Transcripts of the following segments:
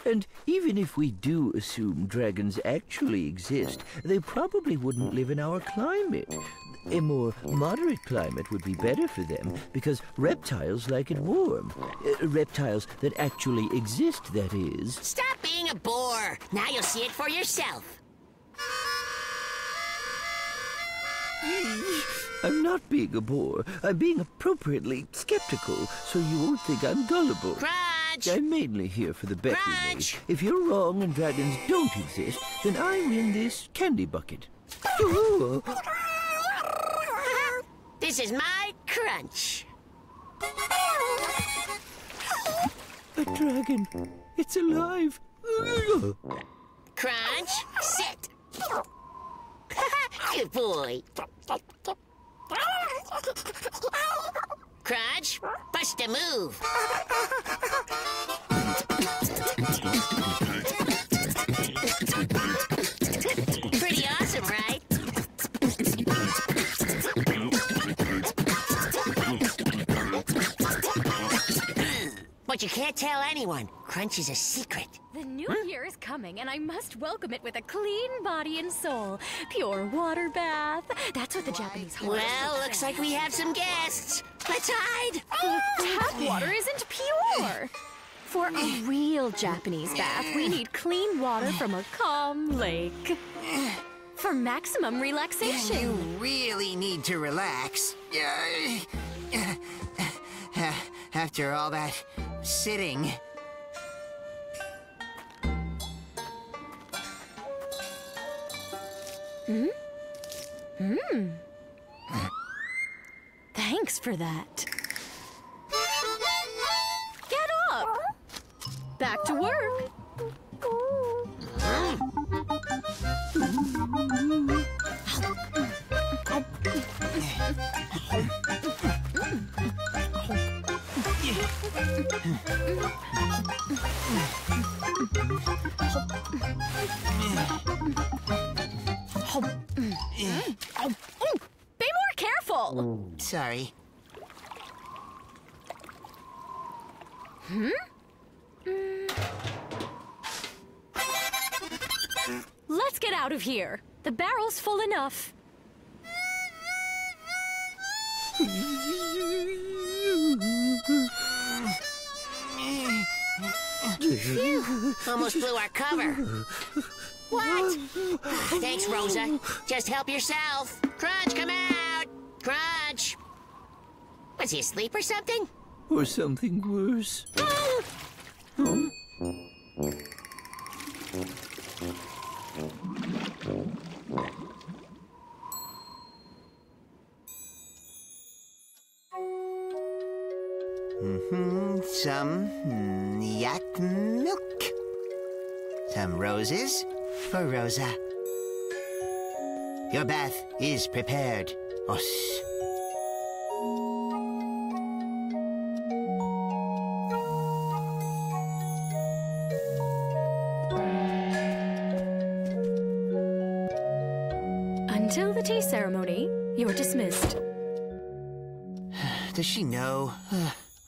And even if we do assume dragons actually exist, they probably wouldn't live in our climate. A more moderate climate would be better for them because reptiles like it warm. Reptiles that actually exist, that is. Stop being a bore. Now you'll see it for yourself. I'm not being a bore. I'm being appropriately skeptical, so you won't think I'm gullible. Crunch! I'm mainly here for the bet we made. Crunch! If you're wrong and dragons don't exist, then I win this candy bucket. This is my Crunch. A dragon. It's alive. Crunch, sit. Good boy. Crunch, bust a move. Pretty awesome, right? But you can't tell anyone. Crunch is a secret. The new year is coming, and I must welcome it with a clean body and soul. Pure water bath. That's what the Japanese horoscope Well, looks says. like we have some guests. Let's hide. Tap water isn't pure. For a real Japanese bath, we need clean water from a calm lake. For maximum relaxation. You really need to relax. After all that sitting. Thanks for that. Get up! Back to work. Be more careful. Sorry. Let's get out of here. The barrel's full enough. Phew, almost blew our cover. What? Thanks, Rosa. Just help yourself. Crunch, come out. Crunch. Was he asleep or something? Or something worse. Some yak milk. Some roses for Rosa. Your bath is prepared, Os. Until the tea ceremony, you're dismissed. Does she know?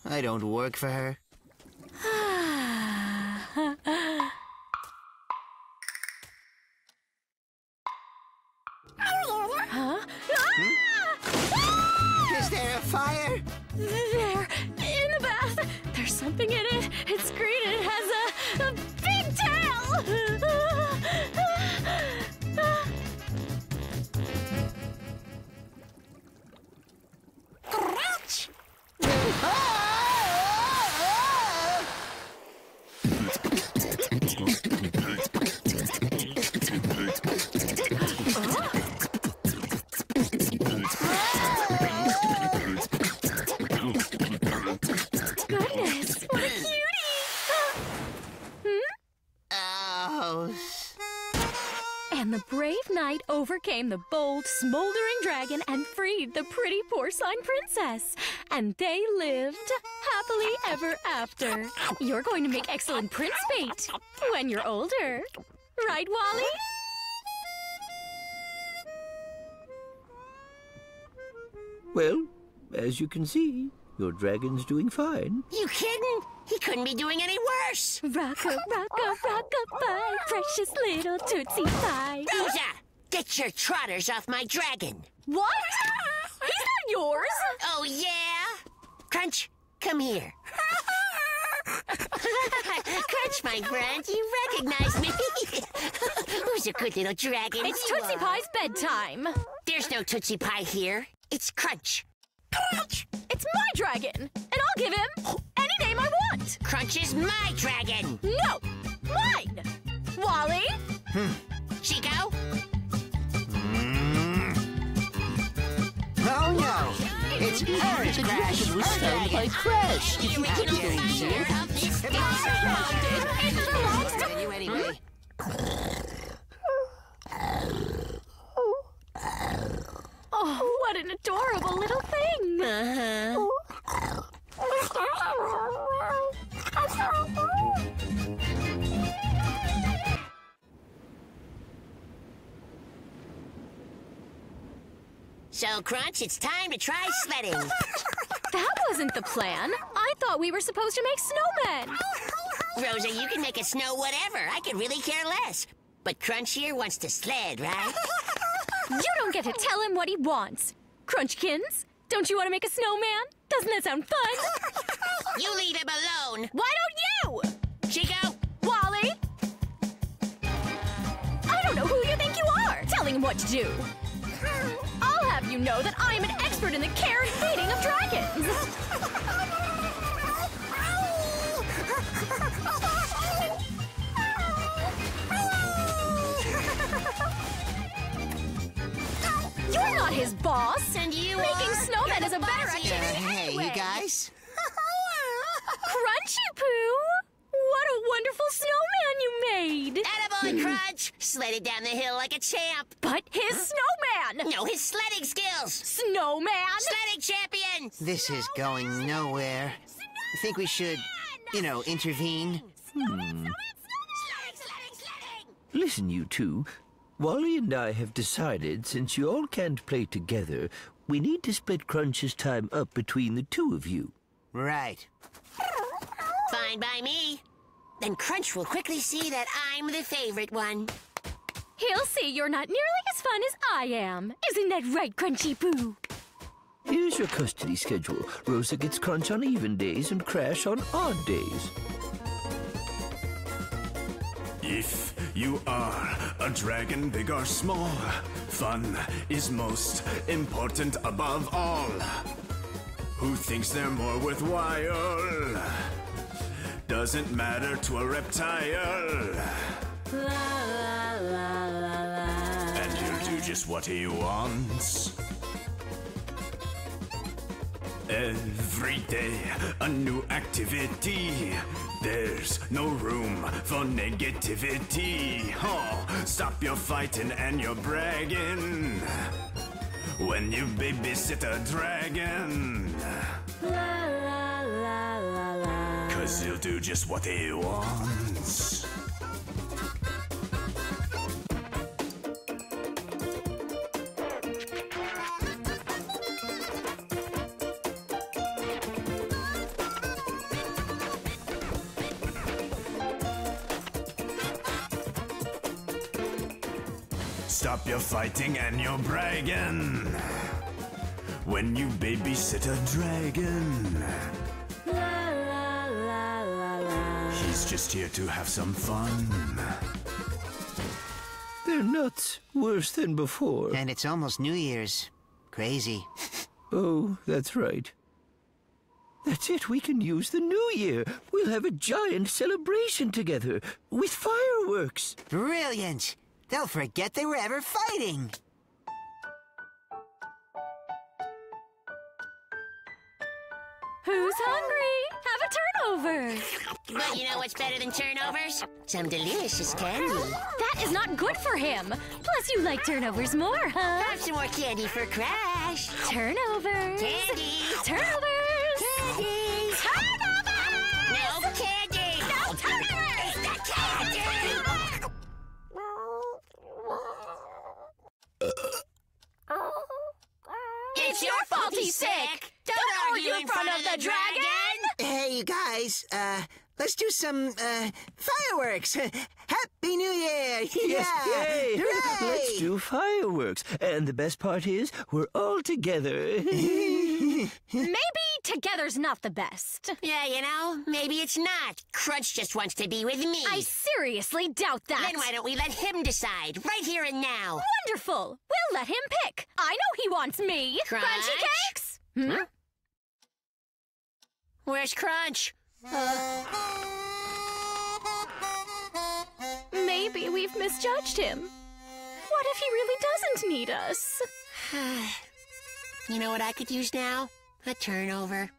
I don't work for her. Huh? Is there a fire? There, in the bath. There's something in it. It's green and it has a big tail. Goodness, what a cutie! Oh. And the brave knight overcame the bold, smoldering dragon and freed the pretty porcine princess. And they lived happily ever after. You're going to make excellent prince bait when you're older. Right, Wally? Well, as you can see, your dragon's doing fine. You kidding? He couldn't be doing any worse. Rocka, rocka, rocka-bye, precious little Tootsie Pie. Rosa, get your trotters off my dragon. What? He's not yours. Oh, yeah? Crunch, come here. Crunch, my friend, you recognize me. Who's a good little dragon? It's Tootsie Pie's bedtime. There's no Tootsie Pie here. It's Crunch. Crunch! It's my dragon, and I'll give him any name I want. Crunch is my dragon. No, mine. Wally? Chico? Oh no! It's Orange Crash! was stolen by Crash! You anyway. Oh, what an adorable little thing. So, Crunch, it's time to try sledding. That wasn't the plan. I thought we were supposed to make snowmen. Rosa, you can make it snow whatever. I could really care less. But Crunch here wants to sled, right? You don't get to tell him what he wants. Crunchkins, don't you want to make a snowman? Doesn't that sound fun? You leave him alone. Why don't you? Chico? Wally? I don't know who you think you are, telling him what to do. I'll have you know that I'm an expert in the care and feeding of dragons. You're not his boss. And you Making are? snowmen You're is a the better boss here. activity Hey, anyway. you guys? Crunchy Poo! What a wonderful snowman you made! Attaboy, Crunch. Sledded down the hill like a champ. But his snowman! No, his sledding skills. Snowman! Sledding champion. This is going nowhere. Think we should, intervene? Sledding. Listen, you two. Wally and I have decided, since you all can't play together, we need to split Crunch's time up between the two of you. Right. Fine by me. Then Crunch will quickly see that I'm the favorite one. He'll see you're not nearly as fun as I am. Isn't that right, Crunchy Poo? Here's your custody schedule. Rosa gets Crunch on even days and Crash on odd days. If you are a dragon, big or small, fun is most important above all. Who thinks they're more worthwhile? Doesn't matter to a reptile. And he'll do just what he wants. Every day, a new activity. There's no room for negativity. Oh, stop your fighting and your bragging when you babysit a dragon. 'Cause he'll do just what he wants. Stop your fighting and your bragging when you babysit a dragon. He's just here to have some fun. They're nuts. Worse than before. And it's almost New Year's. Crazy. Oh, that's right. That's it. We can use the new year. We'll have a giant celebration together with fireworks. Brilliant! They'll forget they were ever fighting. Who's hungry? Have a turnover. But you know what's better than turnovers? Some delicious candy. That is not good for him. Plus, you like turnovers more, huh? Have some more candy for Crash. Turnovers. Candy. Turnovers. Candy. Turnovers. No candy. No turnovers. It's the candy. It's your fault he's sick. Don't argue in front of the dragon. Hey, Okay, you guys, let's do some, fireworks. Happy New Year! Yes, yay! Hooray! Let's do fireworks. And the best part is, we're all together. Maybe together's not the best. Yeah, you know, maybe it's not. Crunch just wants to be with me. I seriously doubt that. Then why don't we let him decide, right here and now? Wonderful. We'll let him pick. I know he wants me. Crunch? Crunchy cakes? Hmm? Where's Crunch? Maybe we've misjudged him. What if he really doesn't need us? You know what I could use now? A turnover.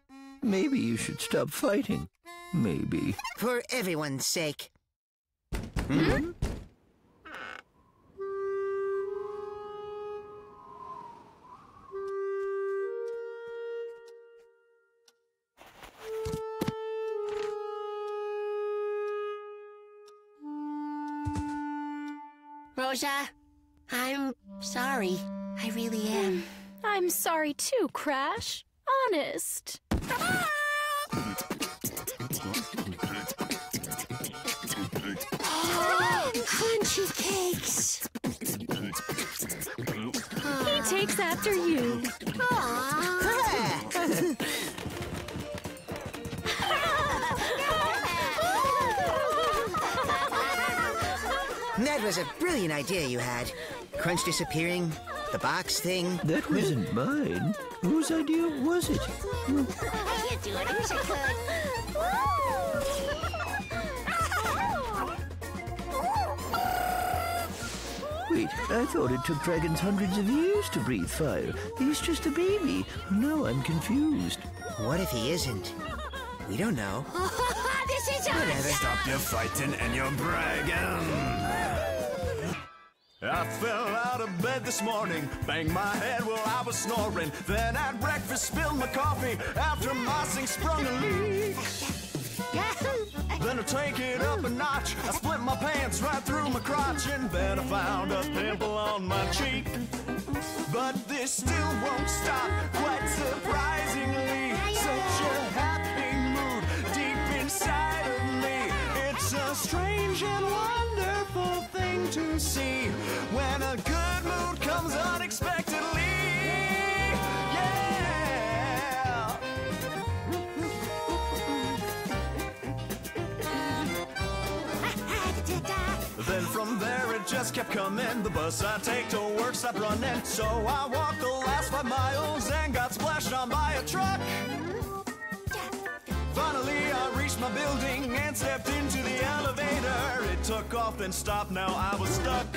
Maybe you should stop fighting. Maybe. For everyone's sake. Rosa, I'm sorry. I really am. I'm sorry too, Crash. Honest. Crunchy cakes. He takes after you. That was a brilliant idea you had. Crunch disappearing, the box thing. That wasn't mine. Whose idea was it? I can't do it. I wish I could. Wait, I thought it took dragons hundreds of years to breathe fire. He's just a baby. Now I'm confused. What if he isn't? We don't know. This is Whatever. awesome. Stop your fighting and your bragging. I fell out of bed this morning, banged my head while I was snoring. Then at breakfast spilled my coffee after my sink sprung a leak. Then I take it up a notch, I split my pants right through my crotch, and then I found a pimple on my cheek. But this still won't stop, quite surprisingly. Such a happy mood deep inside of me. It's a strange and wonderful thing to see when a good mood comes unexpectedly. Yeah. Then from there it just kept coming. The bus I take to work stopped running, so I walked the last 5 miles and got splashed on by a truck. Finally I reached my building and stepped into the elevator. It took off then stopped, now I was stuck.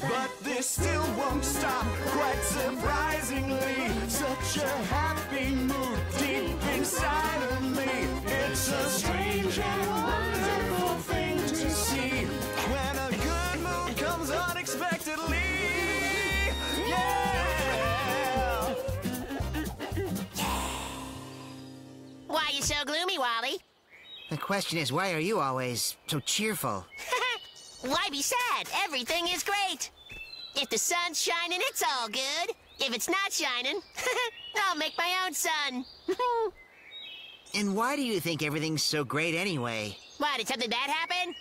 But this still won't stop, quite surprisingly. Such a happy mood deep inside of me. It's a strange and wonderful thing to see when a good mood comes unexpectedly. Yeah! Why are you so gloomy, Wally? The question is, why are you always so cheerful? Why be sad? Everything is great. If the sun's shining, it's all good. If it's not shining, I'll make my own sun. And why do you think everything's so great anyway? Why, did something bad happen?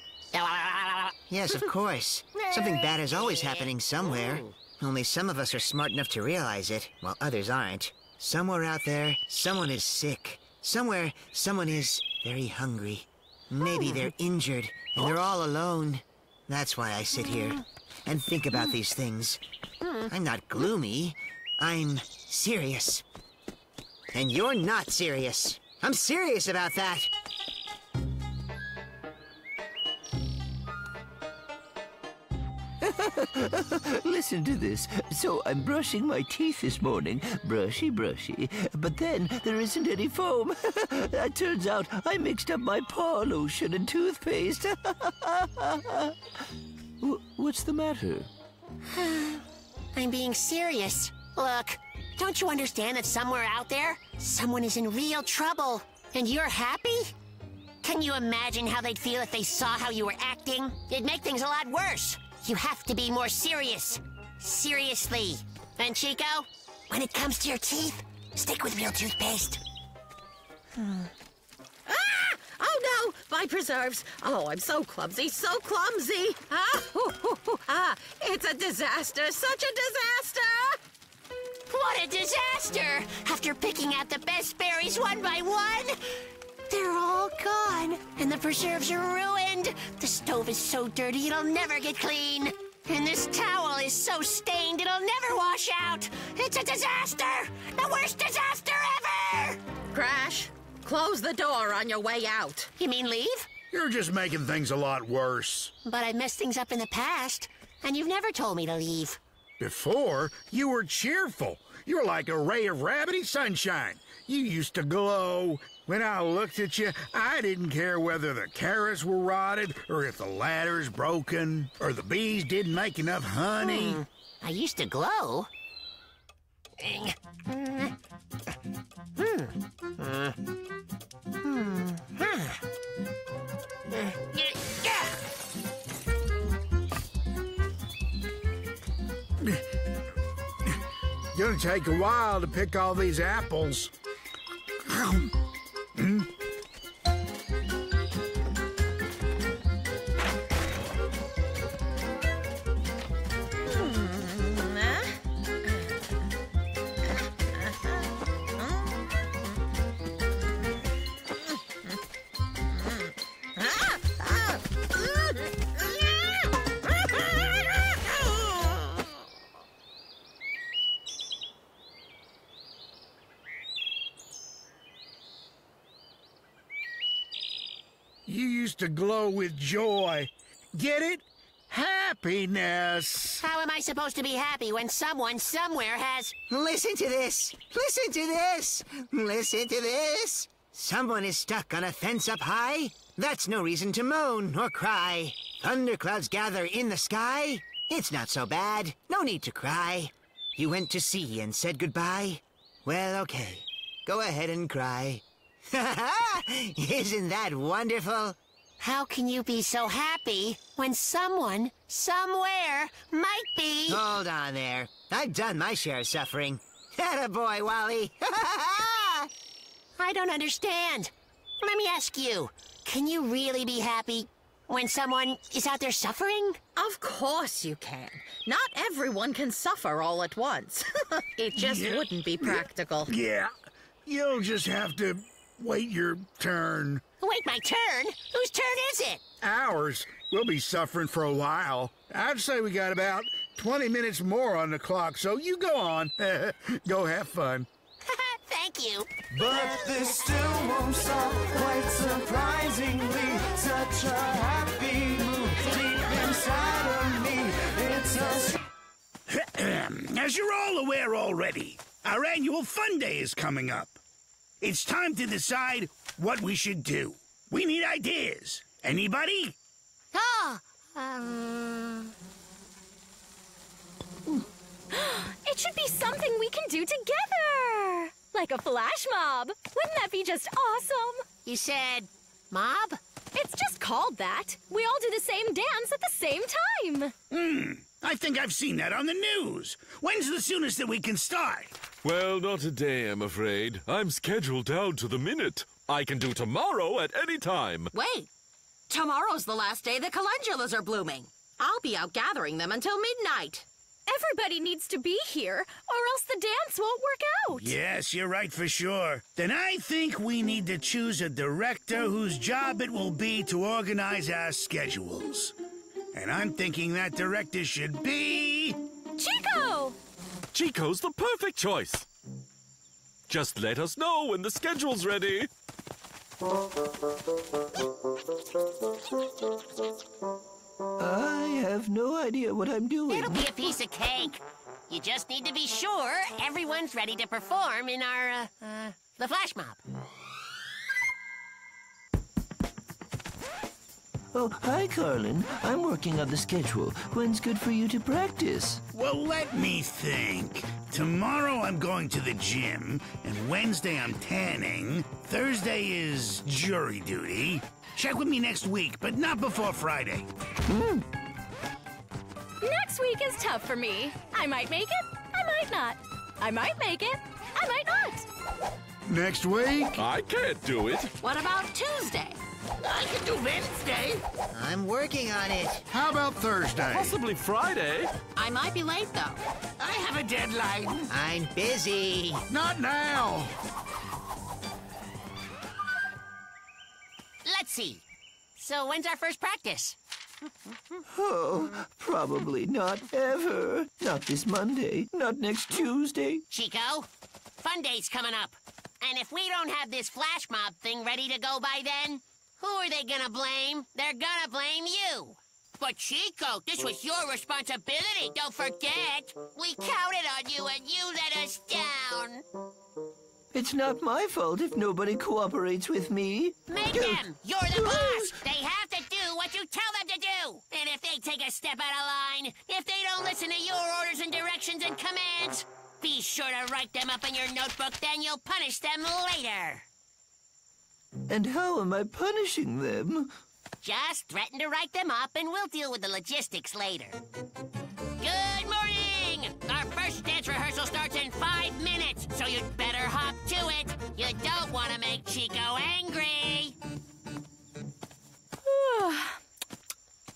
Yes, of course. Something bad is always happening somewhere. Only some of us are smart enough to realize it, while others aren't. Somewhere out there, someone is sick. Somewhere, someone is very hungry. Maybe they're injured, and they're all alone. That's why I sit here and think about these things. I'm not gloomy. I'm serious. And you're not serious. I'm serious about that. Listen to this. So I'm brushing my teeth this morning. Brushy, brushy. But then there isn't any foam. It turns out I mixed up my paw lotion and toothpaste. What's the matter? I'm being serious. Look, don't you understand that somewhere out there, someone is in real trouble, and you're happy? Can you imagine how they'd feel if they saw how you were acting? It'd make things a lot worse. You have to be more serious. Seriously. And Chico, when it comes to your teeth, stick with real toothpaste. my preserves. Oh, I'm so clumsy, so clumsy. It's a disaster, such a disaster. What a disaster! After picking out the best berries one by one, they're all gone, and the preserves are ruined. The stove is so dirty it'll never get clean. And this towel is so stained it'll never wash out. It's a disaster! The worst disaster ever! Crash, close the door on your way out. You mean leave? You're just making things a lot worse. But I've messed things up in the past, and you've never told me to leave. Before, you were cheerful. You were like a ray of rabbity sunshine. You used to glow. When I looked at you, I didn't care whether the carrots were rotted, or if the ladder's broken, or the bees didn't make enough honey. I used to glow. Gonna take a while to pick all these apples. You used to glow with joy. Get it? Happiness. How am I supposed to be happy when someone somewhere has... Listen to this! Listen to this! Listen to this! Someone is stuck on a fence up high? That's no reason to moan or cry. Thunderclouds gather in the sky? It's not so bad. No need to cry. You went to sea and said goodbye? Well, okay. Go ahead and cry. Isn't that wonderful? How can you be so happy when someone, somewhere, might be... Hold on there. I've done my share of suffering. Attaboy, Wally. I don't understand. Let me ask you, can you really be happy when someone is out there suffering? Of course you can. Not everyone can suffer all at once. It just wouldn't be practical. Yeah, you'll just have to wait your turn. Wait, my turn? Whose turn is it? Ours. We'll be suffering for a while. I'd say we got about 20 minutes more on the clock, so you go on. Go have fun. Thank you. But this still won't stop, quite surprisingly. Such a happy mood deep inside of me. It's a... As you're all aware already, our annual fun day is coming up. It's time to decide what we should do. We need ideas. Anybody? It should be something we can do together! Like a flash mob. Wouldn't that be just awesome? You said mob? It's just called that. We all do the same dance at the same time. I think I've seen that on the news. When's the soonest that we can start? Well, not today, I'm afraid. I'm scheduled down to the minute. I can do tomorrow at any time. Wait, tomorrow's the last day the calendulas are blooming. I'll be out gathering them until midnight. Everybody needs to be here, or else the dance won't work out. Yes, you're right for sure. Then I think we need to choose a director whose job it will be to organize our schedules. And I'm thinking that director should be... Chico! Chico's the perfect choice. Just let us know when the schedule's ready. I have no idea what I'm doing. It'll be a piece of cake. You just need to be sure everyone's ready to perform in our, the flash mob. Oh, hi, Carlin. I'm working on the schedule. When's good for you to practice? Well, let me think. Tomorrow I'm going to the gym, and Wednesday I'm tanning. Thursday is jury duty. Check with me next week, but not before Friday. Next week is tough for me. I might make it, I might not. I might make it, I might not. Next week? I can't do it. What about Tuesday? I can do Wednesday. I'm working on it. How about Thursday? Possibly Friday. I might be late, though. I have a deadline. I'm busy. Not now. Let's see. So when's our first practice? Oh, probably not ever. Not this Monday. Not next Tuesday. Chico, Fun Day's coming up. And if we don't have this flash mob thing ready to go by then, who are they gonna blame? They're gonna blame you. But Chico, this was your responsibility, don't forget. We counted on you and you let us down. It's not my fault if nobody cooperates with me. Make them! You're the boss! They have to do what you tell them to do! And if they take a step out of line, if they don't listen to your orders and directions and commands, be sure to write them up in your notebook, then you'll punish them later. And how am I punishing them? Just threaten to write them up and we'll deal with the logistics later. Good morning! Our first dance rehearsal starts in 5 minutes, so you'd better hop to it. You don't want to make Chico angry.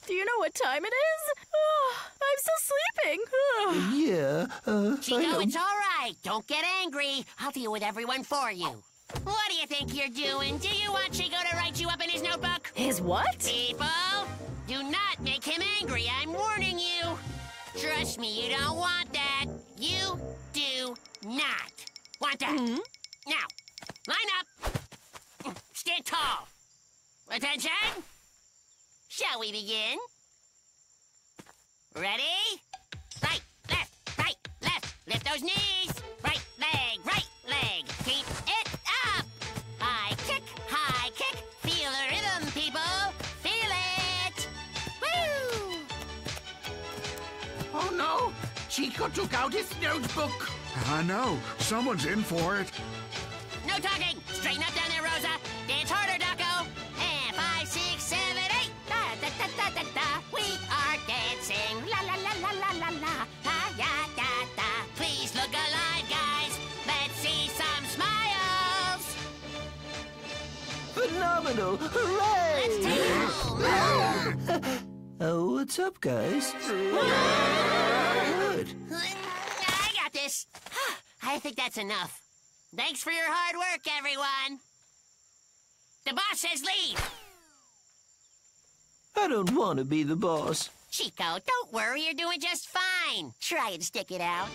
Do you know what time it is? I'm still sleeping. Yeah, I Chico, know. it's all right. Don't get angry. I'll deal with everyone for you. What do you think you're doing? Do you want Chico to write you up in his notebook? His what? People, do not make him angry. I'm warning you. Trust me, you don't want that. You do not want that. Now, line up. Stand tall. Attention. Shall we begin? Ready? Right, left, right, left. Lift those knees. Right leg, right leg. Keep it up. High kick, high kick. Feel the rhythm, people. Feel it. Woo! Oh no! Chico took out his notebook. I know. Someone's in for it. No talking. Straighten up down there, Rosa. Dance harder, Daco. And 5, 6, 7, 8. Da da da da da da. We are dancing. La la la la la la la. Da ya da da. Please look alive, guys. Let's see some smiles. Phenomenal! Hooray! Let's take it home. Oh, what's up, guys? What? I got this. I think that's enough. Thanks for your hard work, everyone. The boss says leave. I don't want to be the boss. Chico, don't worry. You're doing just fine. Try and stick it out.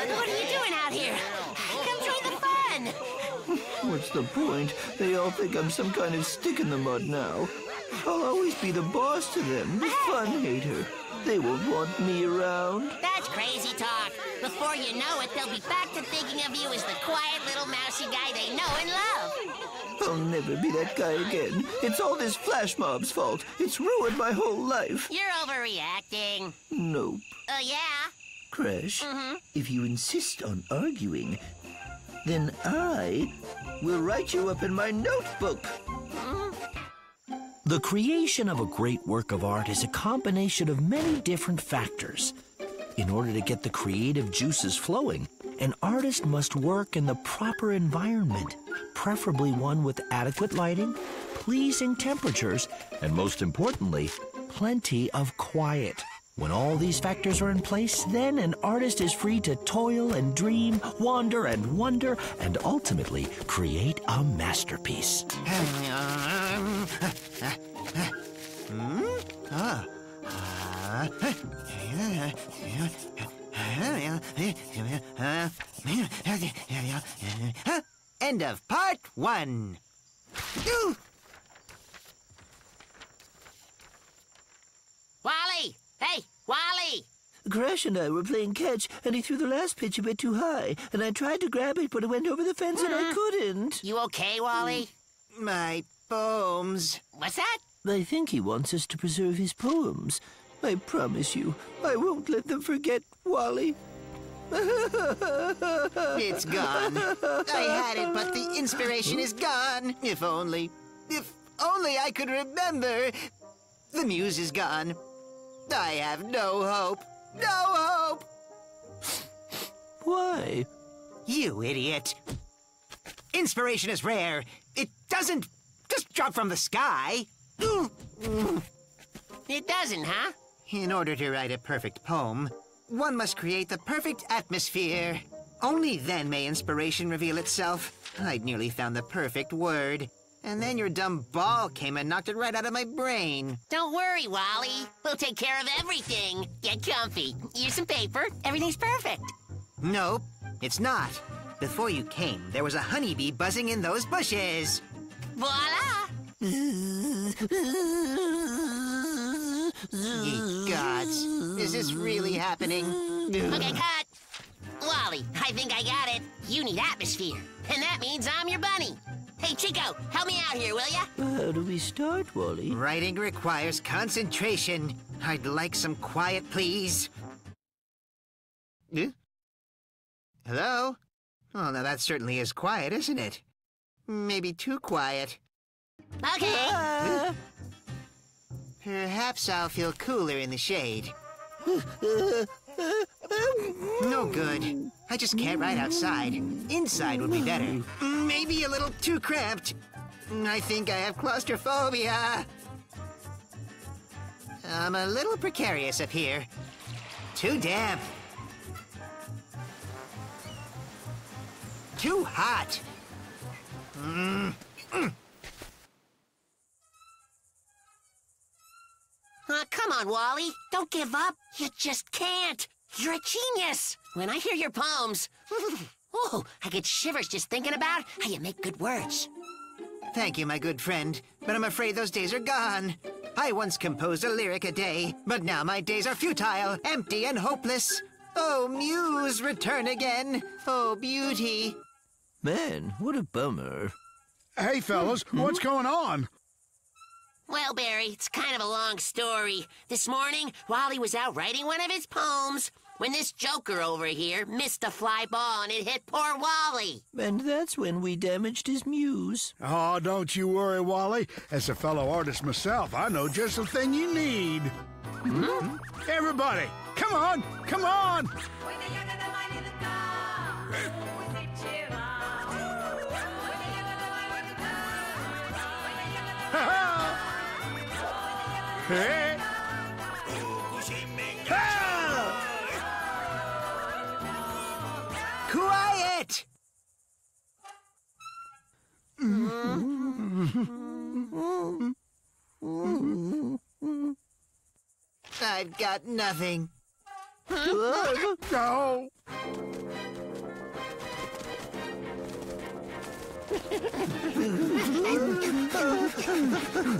What are you doing out here? Come join the fun. What's the point? They all think I'm some kind of stick in the mud now. I'll always be the boss to them, the fun hater. They won't want me around. That's crazy talk. Before you know it, they'll be back to thinking of you as the quiet little mousy guy they know and love. I'll never be that guy again. It's all this flash mob's fault. It's ruined my whole life. You're overreacting. Nope. Yeah? Crash, if you insist on arguing, then I will write you up in my notebook. The creation of a great work of art is a combination of many different factors. In order to get the creative juices flowing, an artist must work in the proper environment, preferably one with adequate lighting, pleasing temperatures, and most importantly, plenty of quiet. When all these factors are in place, then an artist is free to toil and dream, wander and wonder, and ultimately create a masterpiece. End of part 1. Wally, Crash and I were playing catch, and he threw the last pitch a bit too high, and I tried to grab it, but it went over the fence and I couldn't. You okay, Wally? My poems. What's that? I think he wants us to preserve his poems. I promise you, I won't let them forget Wally. It's gone. I had it, but the inspiration is gone. If only I could remember. The muse is gone. I have no hope. No hope. Why? You idiot. Inspiration is rare. It doesn't just drop from the sky. It doesn't, huh? In order to write a perfect poem, one must create the perfect atmosphere. Only then may inspiration reveal itself. I'd nearly found the perfect word. And then your dumb ball came and knocked it right out of my brain. Don't worry, Wally. We'll take care of everything. Get comfy. Here's some paper. Everything's perfect. Nope, it's not. Before you came, there was a honeybee buzzing in those bushes. Voila! Ye gods, is this really happening? Okay, cut. Wally, I think I got it. You need atmosphere, and that means I'm your bunny. Hey, Chico, help me out here, will ya? How do we start, Wally? Writing requires concentration. I'd like some quiet, please. Hello? Oh, now that certainly is quiet, isn't it? Maybe too quiet. Okay. Perhaps I'll feel cooler in the shade. No good. I just can't write outside. Inside would be better. Maybe a little too cramped. I think I have claustrophobia. I'm a little precarious up here. Too damp. Too hot. Come on, Wally. Don't give up. You just can't. You're a genius. When I hear your poems, I get shivers just thinking about how you make good words. Thank you, my good friend, but I'm afraid those days are gone. I once composed a lyric a day, but now my days are futile, empty, and hopeless. Oh, muse, return again. Oh, beauty. Man, what a bummer. Hey, fellas, what's going on? Well, Barry, it's kind of a long story. This morning, Wally was out writing one of his poems when this joker over here missed a fly ball and it hit poor Wally. And that's when we damaged his muse. Oh, don't you worry, Wally. As a fellow artist myself, I know just the thing you need. Everybody, come on, come on! Hey! Quiet! I've got nothing. No!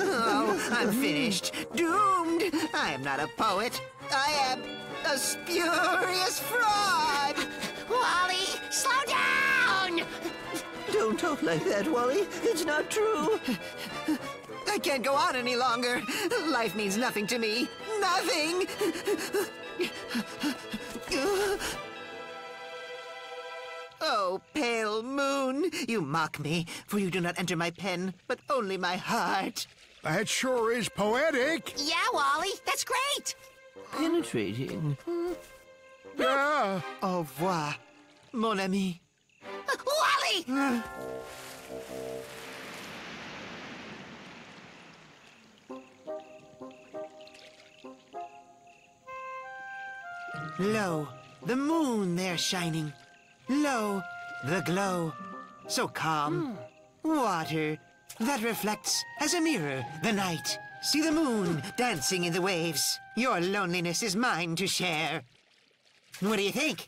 Oh, I'm finished. Doomed. I am not a poet. I am a spurious fraud. Wally, slow down! Don't talk like that, Wally. It's not true. I can't go on any longer. Life means nothing to me. Nothing. Oh, pale moon, you mock me, for you do not enter my pen, but only my heart. That sure is poetic. Yeah, Wally, that's great. Penetrating. Yeah. Au revoir, mon ami. Wally! Lo, the moon there shining. Lo, the glow. So calm. Water that reflects as a mirror the night. See the moon dancing in the waves. Your loneliness is mine to share. What do you think?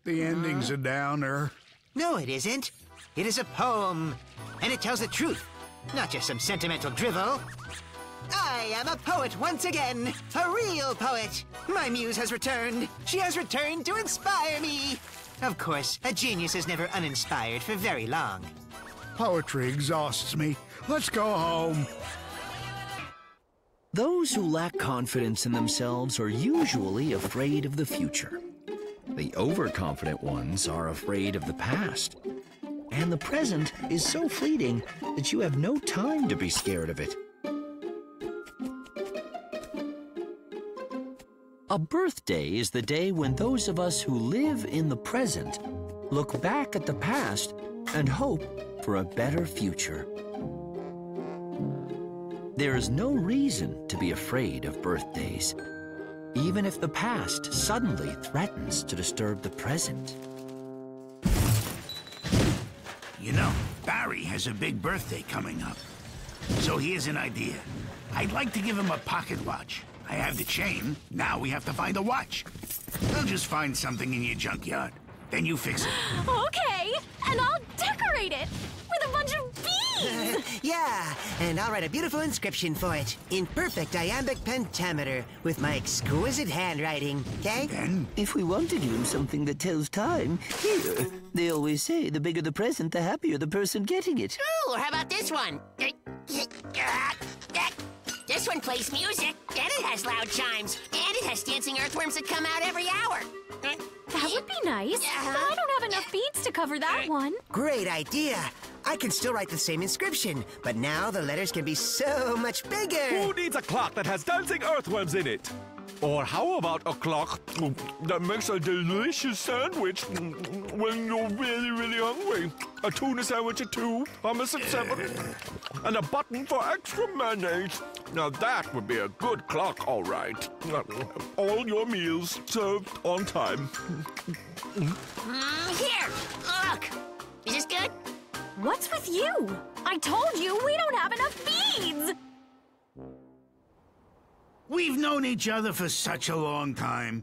The ending's a downer. No, it isn't. It is a poem, and it tells the truth, not just some sentimental drivel. I am a poet once again. A real poet. My muse has returned. She has returned to inspire me. Of course, a genius is never uninspired for very long. Poetry exhausts me. Let's go home. Those who lack confidence in themselves are usually afraid of the future. The overconfident ones are afraid of the past. And the present is so fleeting that you have no time to be scared of it. A birthday is the day when those of us who live in the present look back at the past and hope for a better future. There is no reason to be afraid of birthdays, even if the past suddenly threatens to disturb the present. You know, Barry has a big birthday coming up. So here's an idea. I'd like to give him a pocket watch. I have the chain. Now we have to find a watch. I'll just find something in your junkyard. Then you fix it. Okay, and I'll decorate it with a bunch of beads. Yeah, and I'll write a beautiful inscription for it in perfect iambic pentameter with my exquisite handwriting, okay? Then? If we want to give him something that tells time, here. They always say the bigger the present, the happier the person getting it. Ooh, or how about this one? This one plays music, and it has loud chimes, and it has dancing earthworms that come out every hour. That would be nice, but I don't have enough beads to cover that one. Great idea. I can still write the same inscription, but now the letters can be so much bigger. Who needs a clock that has dancing earthworms in it? Or how about a clock that makes a delicious sandwich when you're really, really hungry? A tuna sandwich at 2, hummus at 7, and a button for extra mayonnaise. Now that would be a good clock, all right. All your meals served on time. Here, look. Is this good? What's with you? I told you we don't have enough beads. We've known each other for such a long time.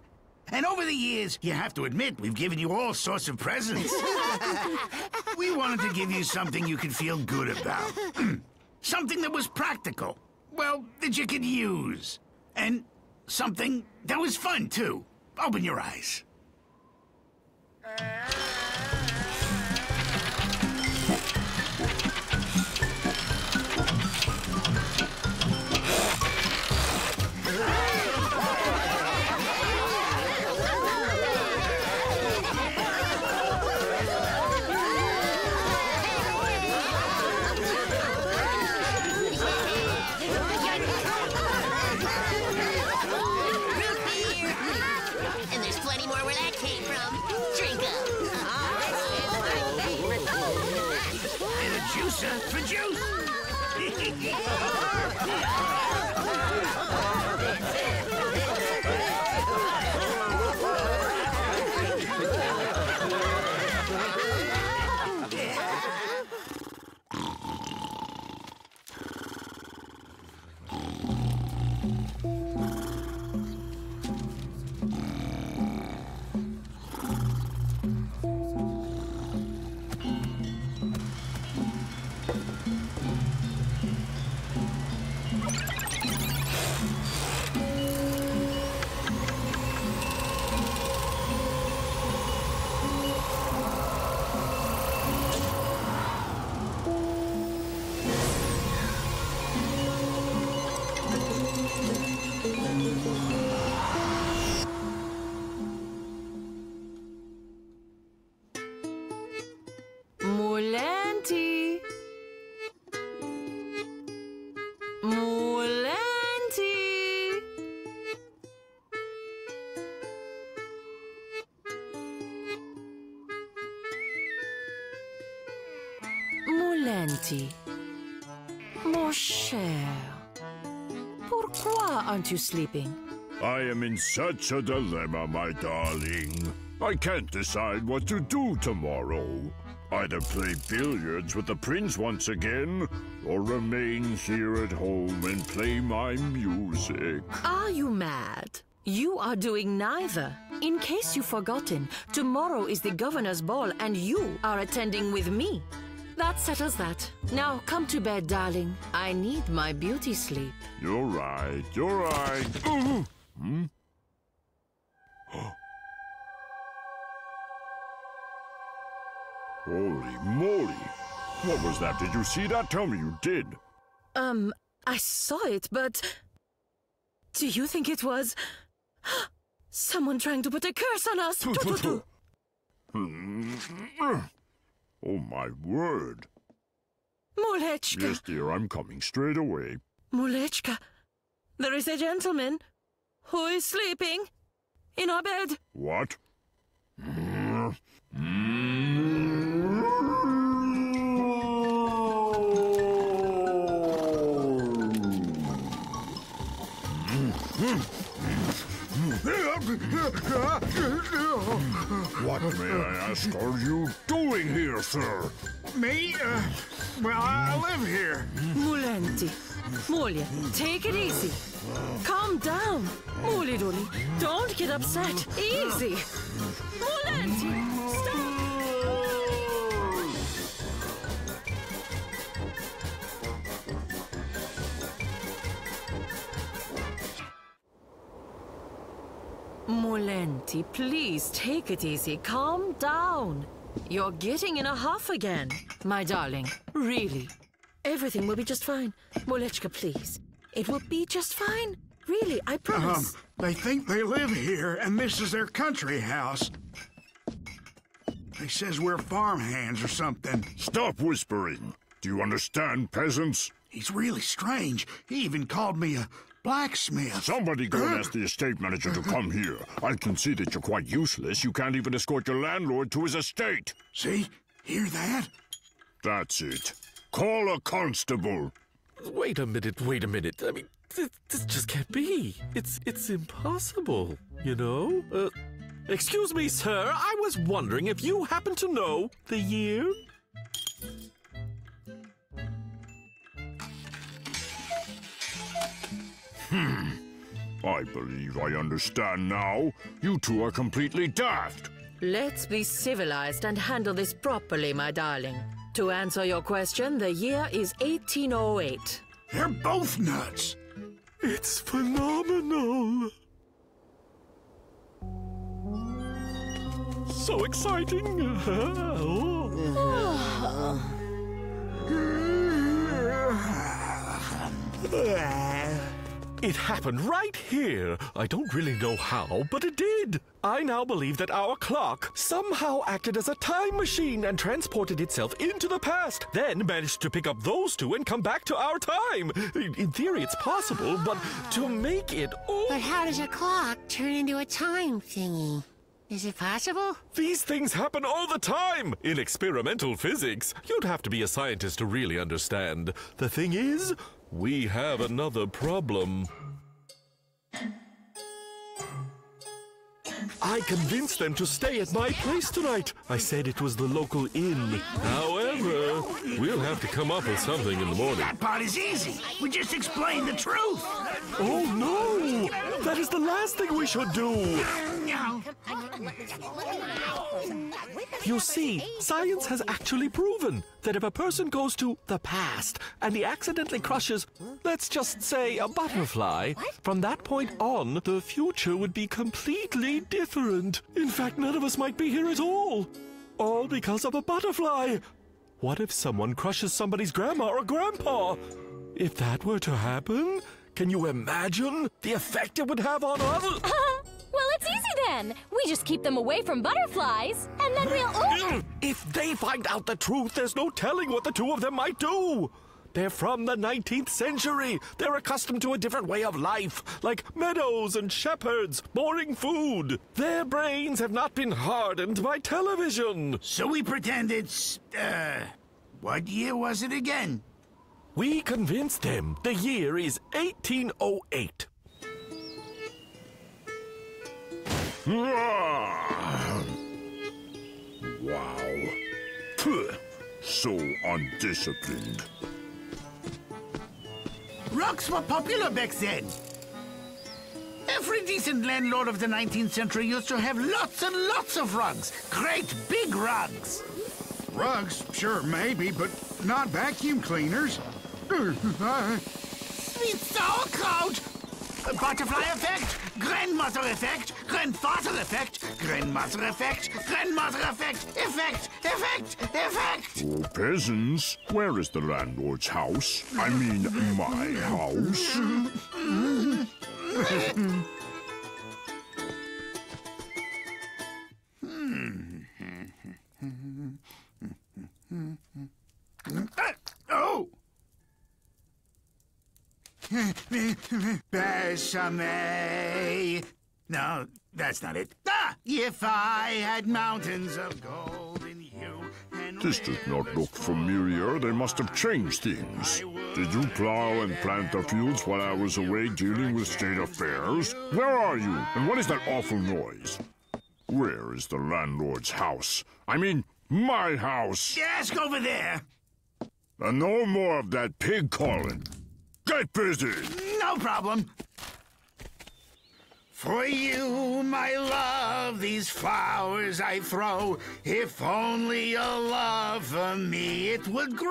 And over the years, you have to admit, we've given you all sorts of presents. We wanted to give you something you could feel good about. Something that was practical. Well, that you could use. And something that was fun, too. Open your eyes. And there's plenty more where that came from. Drink up. And a juicer for juice. Mulanti. Mulanti. Mulanti. Mon cher. Pourquoi aren't you sleeping? I am in such a dilemma, my darling. I can't decide what to do tomorrow. Either play billiards with the prince once again, or remain here at home and play my music. Are you mad? You are doing neither. In case you've forgotten, tomorrow is the governor's ball and you are attending with me. That That settles that. Now, come to bed, darling. I need my beauty sleep. You're right, you're right. Hmm? Holy moly! What was that? Did you see that? Tell me you did. I saw it, but... Do you think it was... someone trying to put a curse on us? Oh, my word. Mulechka! Yes, dear, I'm coming straight away. Mulechka, there is a gentleman who is sleeping in our bed. What? What, may I ask, are you doing here, sir? Me? Well, I live here. Mulenti. Mulya, take it easy. Calm down. Muliduli, don't get upset. Easy. Mulenti, stop. Mulenti, please take it easy. Calm down. You're getting in a huff again. My darling, really. Everything will be just fine. Mulechka, please. It will be just fine. Really, I promise. They think they live here, and this is their country house. They says we're farmhands or something. Stop whispering. Do you understand, peasants? He's really strange. He even called me a blacksmith. Somebody go and ask the estate manager to come here. I can see that you're quite useless. You can't even escort your landlord to his estate. See? Hear that? That's it. Call a constable. Wait a minute. I mean, this just can't be. It's impossible, you know? Excuse me, sir. I was wondering if you happen to know the year? I believe I understand now. You two are completely daft. Let's be civilized and handle this properly, my darling. To answer your question, the year is 1808. They're both nuts. It's phenomenal. So exciting. It happened right here. I don't really know how, but it did. I now believe that our clock somehow acted as a time machine and transported itself into the past, then managed to pick up those two and come back to our time. In theory, it's possible, but to make it... But how does a clock turn into a time thingy? Is it possible? These things happen all the time in experimental physics. You'd have to be a scientist to really understand. The thing is, we have another problem. I convinced them to stay at my place tonight. I said it was the local inn. However, we'll have to come up with something in the morning. That part is easy. We just explain the truth. Oh, no! That is the last thing we should do. You see, science has actually proven that if a person goes to the past and he accidentally crushes, let's just say, a butterfly, from that point on, the future would be completely different. In fact, none of us might be here at all. All because of a butterfly. What if someone crushes somebody's grandma or grandpa? If that were to happen, can you imagine the effect it would have on us? Well, it's easy then. We just keep them away from butterflies, and then we'll... If they find out the truth, there's no telling what the two of them might do. They're from the 19th century. They're accustomed to a different way of life, like meadows and shepherds, boring food. Their brains have not been hardened by television. So we pretend it's, what year was it again? We convinced them the year is 1808. Wow. Pugh. So undisciplined. Rugs were popular back then. Every decent landlord of the 19th century used to have lots and lots of rugs. Great big rugs. Rugs, sure, maybe, but not vacuum cleaners. Sweet sauerkraut! Butterfly effect, grandmother effect, grandfather effect, grandmother effect, grandmother effect, effect! Oh, peasants, where is the landlord's house? I mean, my house. Oh! Besame. No, that's not it. Ah! If I had mountains of gold in you and This does not look familiar. They must have changed things. Did you plow and plant the fields while I was away dealing with state affairs? Where are you? And what is that awful noise? Where is the landlord's house? I mean, my house. Ask over there. And no more of that pig calling. Get busy! No problem. For you, my love, these flowers I throw. If only your love for me, it would grow.